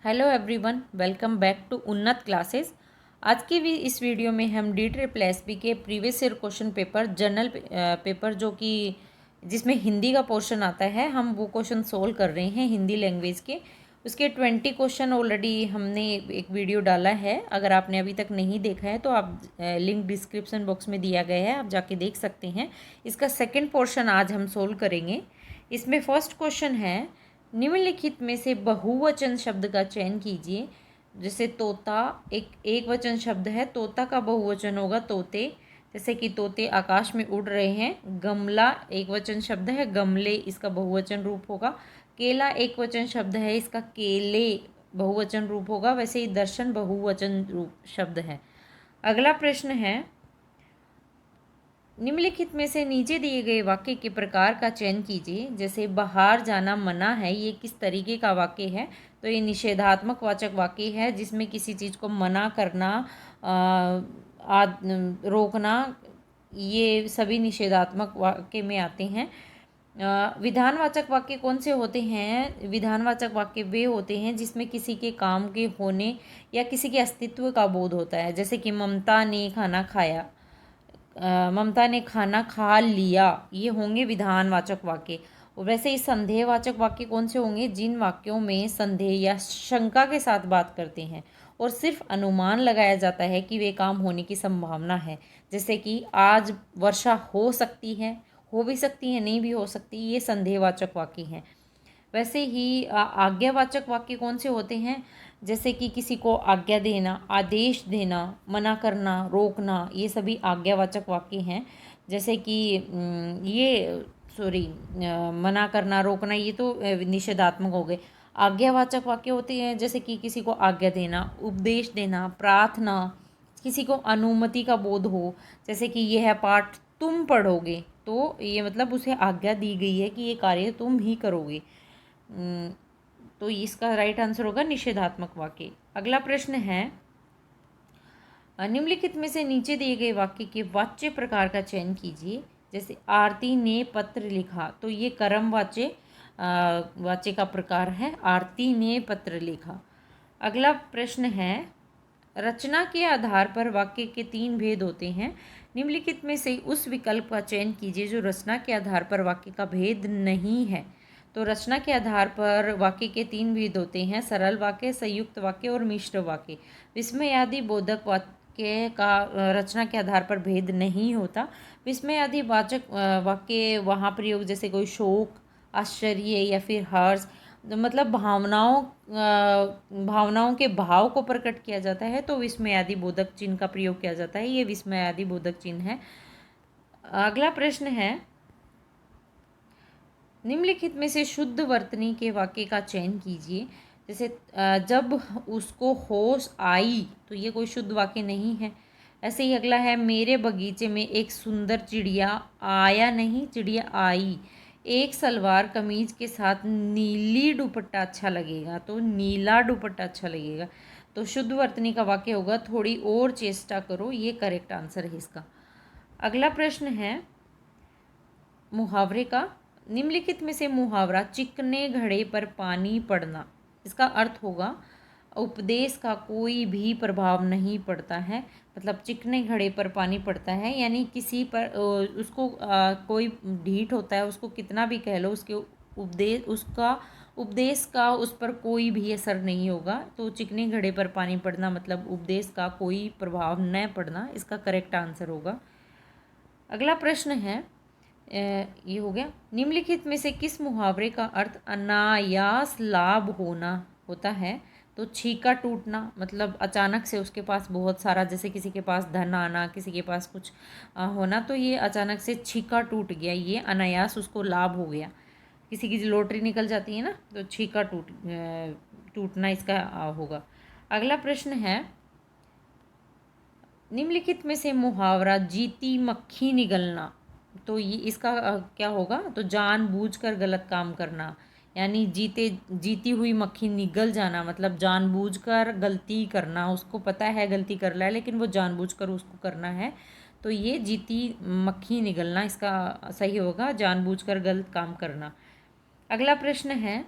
Hello everyone, welcome back to Unnat classes. आज की भी इस वीडियो में हम DSSB के previous year question paper general paper जो कि जिसमें हिंदी का पोर्शन आता है, हम वो क्वेश्चन सोल्व कर रहे हैं हिंदी लैंग्वेज के। उसके 20 क्वेश्चन ऑलरेडी हमने एक वीडियो डाला है। अगर आपने अभी तक नहीं देखा है तो आप लिंक डिस्क्रिप्शन बॉक्स में दिया गया है, आप जाके देख सकते हैं। इसका सेकेंड पोर्शन आज हम सोल्व करेंगे। इसमें फर्स्ट क्वेश्चन है, निम्नलिखित में से बहुवचन शब्द का चयन कीजिए। जैसे तोता एक वचन शब्द है, तोता का बहुवचन होगा तोते। जैसे कि तोते आकाश में उड़ रहे हैं। गमला एक वचन शब्द है, गमले इसका बहुवचन रूप होगा। केला एक वचन शब्द है, इसका केले बहुवचन रूप होगा। वैसे ही दर्शन बहुवचन रूप शब्द है। अगला प्रश्न है, निम्नलिखित में से नीचे दिए गए वाक्य के प्रकार का चयन कीजिए। जैसे बाहर जाना मना है, ये किस तरीके का वाक्य है? तो ये निषेधात्मक वाचक वाक्य है, जिसमें किसी चीज़ को मना करना, रोकना, ये सभी निषेधात्मक वाक्य में आते हैं। विधानवाचक वाक्य कौन से होते हैं? विधानवाचक वाक्य वे होते हैं जिसमें किसी के काम के होने या किसी के अस्तित्व का बोध होता है। जैसे कि ममता ने खाना खाया, ममता ने खाना खा लिया, ये होंगे विधानवाचक वाक्य। और वैसे ही संदेहवाचक वाक्य कौन से होंगे? जिन वाक्यों में संदेह या शंका के साथ बात करते हैं और सिर्फ अनुमान लगाया जाता है कि वे काम होने की संभावना है। जैसे कि आज वर्षा हो सकती है, हो भी सकती है, नहीं भी हो सकती, ये संदेहवाचक वाक्य हैं। वैसे ही आज्ञावाचक वाक्य कौन से होते हैं? जैसे कि किसी को आज्ञा देना, आदेश देना, मना करना, रोकना, ये सभी आज्ञावाचक वाक्य हैं। जैसे कि मना करना, रोकना, ये तो निषेधात्मक हो गए। आज्ञावाचक वाक्य होते हैं जैसे कि किसी को आज्ञा देना, उपदेश देना, प्रार्थना, किसी को अनुमति का बोध हो। जैसे कि यह पाठ तुम पढ़ोगे, तो ये मतलब उसे आज्ञा दी गई है कि ये कार्य तुम ही करोगे। तो इसका राइट आंसर होगा निषेधात्मक वाक्य। अगला प्रश्न है, निम्नलिखित में से नीचे दिए गए वाक्य के वाच्य प्रकार का चयन कीजिए। जैसे आरती ने पत्र लिखा, तो ये कर्म वाच्य का प्रकार है। आरती ने पत्र लिखा। अगला प्रश्न है, रचना के आधार पर वाक्य के 3 भेद होते हैं। निम्नलिखित में से उस विकल्प का चयन कीजिए जो रचना के आधार पर वाक्य का भेद नहीं है। तो रचना के आधार पर वाक्य के 3 भेद होते हैं: सरल वाक्य, संयुक्त वाक्य और मिश्र वाक्य। विस्मयादि बोधक वाक्य का रचना के आधार पर भेद नहीं होता। विस्मयादि वाचक वाक्य वहाँ प्रयोग जैसे कोई शोक, आश्चर्य या फिर हर्ष, मतलब भावनाओं के भाव को प्रकट किया जाता है, तो विस्मयादि बोधक चिन्ह का प्रयोग किया जाता है। ये विस्मयादि बोधक चिन्ह है। अगला प्रश्न है, निम्नलिखित में से शुद्ध वर्तनी के वाक्य का चयन कीजिए। जैसे जब उसको होश आई, तो ये कोई शुद्ध वाक्य नहीं है। ऐसे ही अगला है, मेरे बगीचे में एक सुंदर चिड़िया आया नहीं, चिड़िया आई। एक सलवार कमीज के साथ नीली दुपट्टा अच्छा लगेगा, तो नीला दुपट्टा अच्छा लगेगा। तो शुद्ध वर्तनी का वाक्य होगा, थोड़ी और चेष्टा करो, ये करेक्ट आंसर है इसका। अगला प्रश्न है मुहावरे का। निम्नलिखित में से मुहावरा चिकने घड़े पर पानी पड़ना, इसका अर्थ होगा उपदेश का कोई भी प्रभाव नहीं पड़ता है। मतलब चिकने घड़े पर पानी पड़ता है, यानी किसी पर उसको कोई ढीठ होता है, उसको कितना भी कह लो, उसका उपदेश का उस पर कोई भी असर नहीं होगा। तो चिकने घड़े पर पानी पड़ना मतलब उपदेश का कोई प्रभाव न पड़ना, इसका करेक्ट आंसर होगा। अगला प्रश्न है, ये हो गया, निम्नलिखित में से किस मुहावरे का अर्थ अनायास लाभ होना होता है? तो छीका टूटना, मतलब अचानक से उसके पास बहुत सारा, जैसे किसी के पास धन आना, किसी के पास कुछ होना, तो ये अचानक से छीका टूट गया, ये अनायास उसको लाभ हो गया। किसी की लॉटरी निकल जाती है ना, तो छीका टूटना इसका होगा। अगला प्रश्न है, निम्नलिखित में से मुहावरा जीती मक्खी निगलना, तो ये इसका क्या होगा? तो जानबूझकर गलत काम करना, यानी जीती हुई मक्खी निगल जाना, मतलब जानबूझकर गलती करना, उसको पता है गलती कर रहा है लेकिन वो जानबूझकर उसको करना है, तो ये जीती मक्खी निगलना इसका सही होगा, जानबूझकर गलत काम करना। अगला प्रश्न है,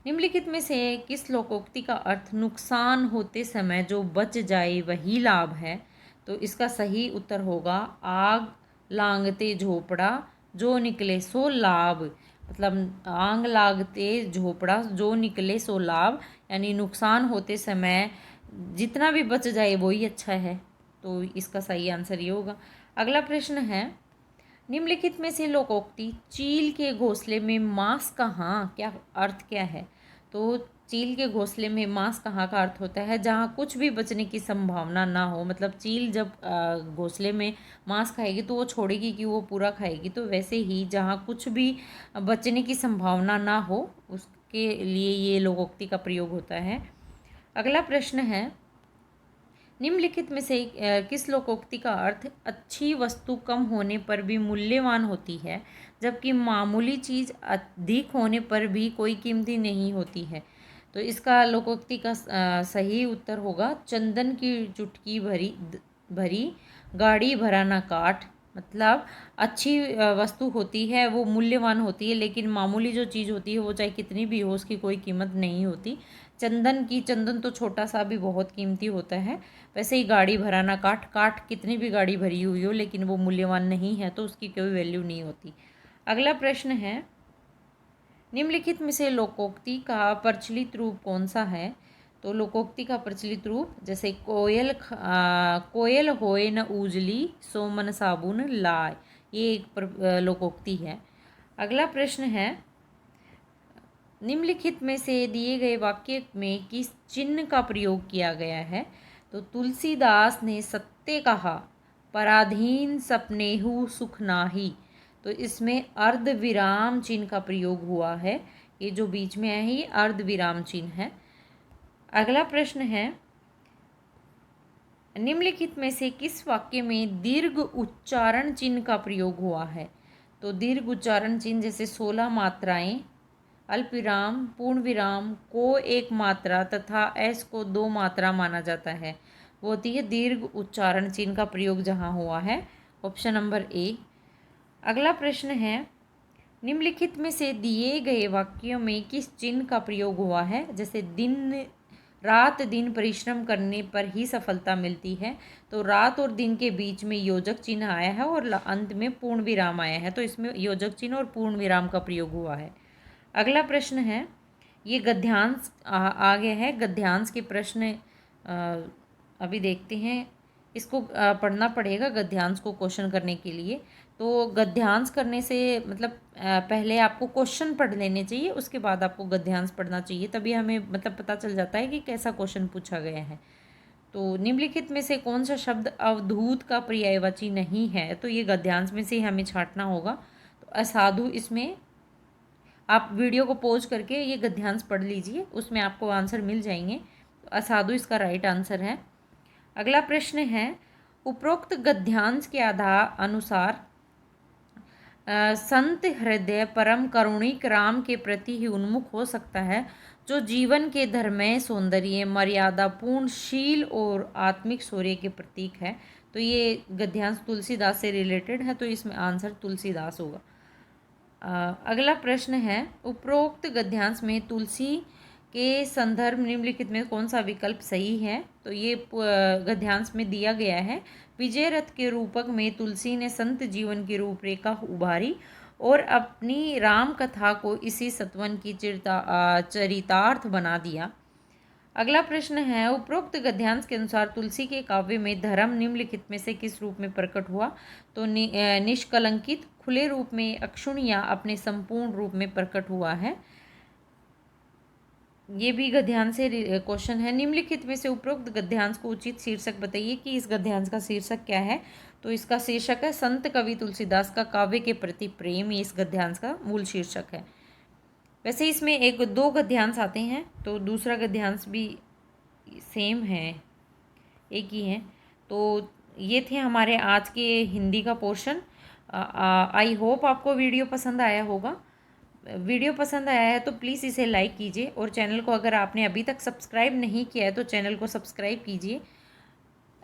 निम्नलिखित में से किस लोकोक्ति का अर्थ नुकसान होते समय जो बच जाए वही लाभ है? तो इसका सही उत्तर होगा आग लांगते झोपड़ा जो निकले सो लाभ। मतलब आग लागते झोपड़ा जो निकले सो लाभ, यानी नुकसान होते समय जितना भी बच जाए वही अच्छा है। तो इसका सही आंसर ये होगा। अगला प्रश्न है, निम्नलिखित में से लोकोक्ति चील के घोंसले में मांस कहाँ, क्या अर्थ क्या है? तो चील के घोंसले में मांस कहाँ का अर्थ होता है जहाँ कुछ भी बचने की संभावना ना हो। मतलब चील जब घोंसले में मांस खाएगी तो वो छोड़ेगी कि वो पूरा खाएगी, तो वैसे ही जहाँ कुछ भी बचने की संभावना ना हो उसके लिए ये लोकोक्ति का प्रयोग होता है। अगला प्रश्न है, निम्नलिखित में से किस लोकोक्ति का अर्थ अच्छी वस्तु कम होने पर भी मूल्यवान होती है जबकि मामूली चीज़ अधिक होने पर भी कोई कीमती नहीं होती है? तो इसका लोकोक्ति का सही उत्तर होगा चंदन की चुटकी भरी भरी गाड़ी भरा ना काठ। मतलब अच्छी वस्तु होती है वो मूल्यवान होती है, लेकिन मामूली जो चीज़ होती है वो चाहे कितनी भी हो उसकी कोई कीमत नहीं होती। चंदन तो छोटा सा भी बहुत कीमती होता है। वैसे ही गाड़ी भरा ना काठ, काठ कितनी भी गाड़ी भरी हुई हो लेकिन वो मूल्यवान नहीं है तो उसकी कोई वैल्यू नहीं होती। अगला प्रश्न है, निम्नलिखित में से लोकोक्ति का प्रचलित रूप कौन सा है? तो लोकोक्ति का प्रचलित रूप जैसे कोयल होए न उजली सो मन साबुन लाए, ये एक लोकोक्ति है। अगला प्रश्न है, निम्नलिखित में से दिए गए वाक्य में किस चिन्ह का प्रयोग किया गया है? तो तुलसीदास ने सत्य कहा पराधीन सपनेहु सुख नाही, तो इसमें अर्ध विराम चिन्ह का प्रयोग हुआ है। ये जो बीच में है ये अर्ध विराम चिन्ह है। अगला प्रश्न है, निम्नलिखित में से किस वाक्य में दीर्घ उच्चारण चिन्ह का प्रयोग हुआ है? तो दीर्घ उच्चारण चिन्ह जैसे 16 मात्राएं, अल्प विराम, पूर्ण विराम को एक मात्रा तथा एस को 2 मात्रा माना जाता है, वो होती है दीर्घ उच्चारण चिन्ह का प्रयोग जहाँ हुआ है। Option number A. अगला प्रश्न है, निम्नलिखित में से दिए गए वाक्यों में किस चिन्ह का प्रयोग हुआ है? जैसे रात दिन परिश्रम करने पर ही सफलता मिलती है, तो रात और दिन के बीच में योजक चिन्ह आया है और अंत में पूर्ण विराम आया है, तो इसमें योजक चिन्ह और पूर्ण विराम का प्रयोग हुआ है। अगला प्रश्न है, ये गद्यांश आगे है, गद्यांश के प्रश्न अभी देखते हैं। इसको पढ़ना पड़ेगा गद्यांश को क्वेश्चन करने के लिए। तो गद्यांश करने से मतलब पहले आपको क्वेश्चन पढ़ लेने चाहिए, उसके बाद आपको गद्यांश पढ़ना चाहिए, तभी हमें मतलब पता चल जाता है कि कैसा क्वेश्चन पूछा गया है। तो निम्नलिखित में से कौन सा शब्द अवधूत का पर्यायवाची नहीं है? तो ये गद्यांश में से ही हमें छांटना होगा। तो असाधु, इसमें आप वीडियो को पॉज करके ये गद्यांश पढ़ लीजिए, उसमें आपको आंसर मिल जाएंगे। तो असाधु इसका राइट आंसर है। अगला प्रश्न है, उपरोक्त गद्यांश के आधार अनुसार संत हृदय परम करुणिक राम के प्रति ही उन्मुख हो सकता है जो जीवन के धर्ममय सौंदर्य मर्यादापूर्ण शील और आत्मिक शौर्य के प्रतीक है। तो ये गद्यांश तुलसीदास से रिलेटेड है, तो इसमें आंसर तुलसीदास होगा। अगला प्रश्न है, उपरोक्त गद्यांश में तुलसी के संदर्भ निम्नलिखित में कौन सा विकल्प सही है? तो ये गद्यांश में दिया गया है, विजय रथ के रूपक में तुलसी ने संत जीवन की रूपरेखा उभारी और अपनी राम कथा को इसी सत्वन की चरितार्थ बना दिया। अगला प्रश्न है, उपरोक्त गद्यांश के अनुसार तुलसी के काव्य में धर्म निम्नलिखित में से किस रूप में प्रकट हुआ? तो निष्कलंकित, खुले रूप में, अक्षुण्ण या अपने संपूर्ण रूप में प्रकट हुआ है। ये भी गद्यांश से क्वेश्चन है। निम्नलिखित में से उपरोक्त गद्यांश को उचित शीर्षक बताइए कि इस गद्यांश का शीर्षक क्या है? तो इसका शीर्षक है संत कवि तुलसीदास का काव्य के प्रति प्रेम, ये इस गद्यांश का मूल शीर्षक है। वैसे इसमें 1-2 गद्यांश आते हैं, तो दूसरा गद्यांश भी सेम है, एक ही है। तो ये थे हमारे आज के हिंदी का पोर्शन। आई होप आपको वीडियो पसंद आया होगा। वीडियो पसंद आया है तो प्लीज़ इसे लाइक कीजिए और चैनल को अगर आपने अभी तक सब्सक्राइब नहीं किया है तो चैनल को सब्सक्राइब कीजिए।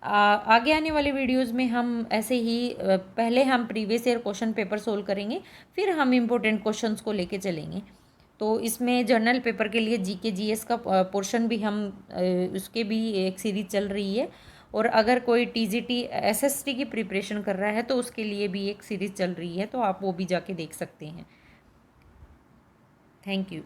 आगे आने वाले वीडियोस में हम ऐसे ही पहले हम previous year question paper solve करेंगे, फिर हम इम्पोर्टेंट क्वेश्चंस को लेके चलेंगे। तो इसमें जर्नल पेपर के लिए जीके जीएस का पोर्शन भी हम उसके भी एक सीरीज चल रही है। और अगर कोई टीजीटी एसएसटी की प्रिपरेशन कर रहा है तो उसके लिए भी एक सीरीज चल रही है, तो आप वो भी जाके देख सकते हैं। Thank you.